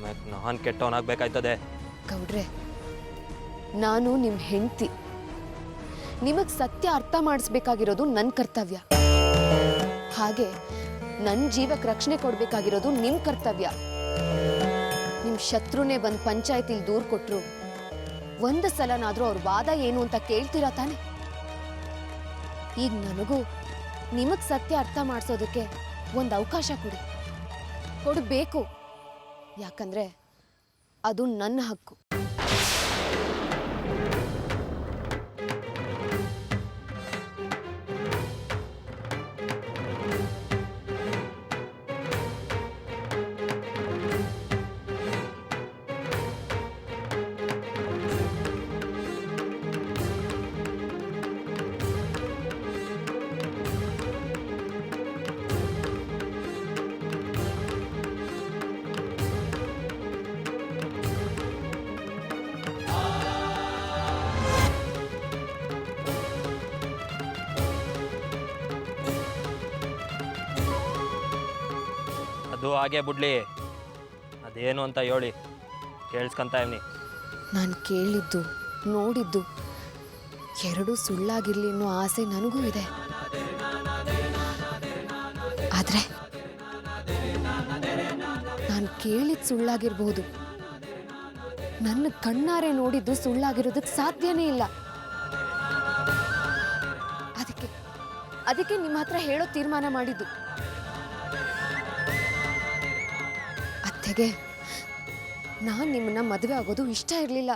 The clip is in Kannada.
ಆಮೇಲೆ ನಾನು ಕೆಟ್ಟವನಾಗಬೇಕಾಯ್ತದೆ. ಗೌಡ್ರೆ, ನಾನು ನಿಮ್ಮ ಹೆಂಡತಿ. ನಿಮಗೆ ಸತ್ಯ ಅರ್ಥ ಮಾಡಿಸ್ಬೇಕಾಗಿರೋದು ನನ್ನ ಕರ್ತವ್ಯ. ಹಾಗೆ ನನ್ನ ಜೀವಕ್ಕೆ ರಕ್ಷಣೆ ಕೊಡಬೇಕಾಗಿರೋದು ನಿಮ್ಮ ಕರ್ತವ್ಯ. ನಿಮ್ಮ ಶತ್ರುನೇ ಬಂದು ಪಂಚಾಯತಿಲಿ ದೂರು ಕೊಟ್ಟರು ಒಂದು ಸಲನಾದರೂ ಅವ್ರ ವಾದ ಏನು ಅಂತ ಕೇಳ್ತೀರಾ ತಾನೆ? ಈಗ ನನಗೂ ನಿಮಗೆ ಸತ್ಯ ಅರ್ಥ ಮಾಡಿಸೋದಕ್ಕೆ ಒಂದು ಅವಕಾಶ ಕೊಡಬೇಕು. ಯಾಕಂದ್ರೆ ಅದು ನನ್ನ ಹಕ್ಕು. ಅದು ಹಾಗೆ ಬಿಡ್ಲಿ, ಅದೇನು ಅಂತ ಹೇಳಿ ಕೇಳಿಸ್ಕೊಂತ ಇವ್ನಿ. ನಾನು ಕೇಳಿದ್ದು ನೋಡಿದ್ದು ಎರಡೂ ಸುಳ್ಳಾಗಿರ್ಲಿ ಅನ್ನೋ ಆಸೆ ನನಗೂ ಇದೆ. ಆದ್ರೆ ನಾನು ಕೇಳಿದ್ದು ಸುಳ್ಳಾಗಿರ್ಬಹುದು, ನನ್ನ ಕಣ್ಣಾರೆ ನೋಡಿದ್ದು ಸುಳ್ಳಾಗಿರೋದಕ್ಕೆ ಸಾಧ್ಯನೇ ಇಲ್ಲ. ಅದಕ್ಕೆ ನಿಮ್ಮ ಹತ್ರ ಹೇಳೋ ತೀರ್ಮಾನ ಮಾಡಿದ್ದು. ಅತ್ತೆಗೆ ನಾನು ನಿಮ್ಮನ್ನ ಮದುವೆ ಆಗೋದು ಇಷ್ಟ ಇರಲಿಲ್ಲ.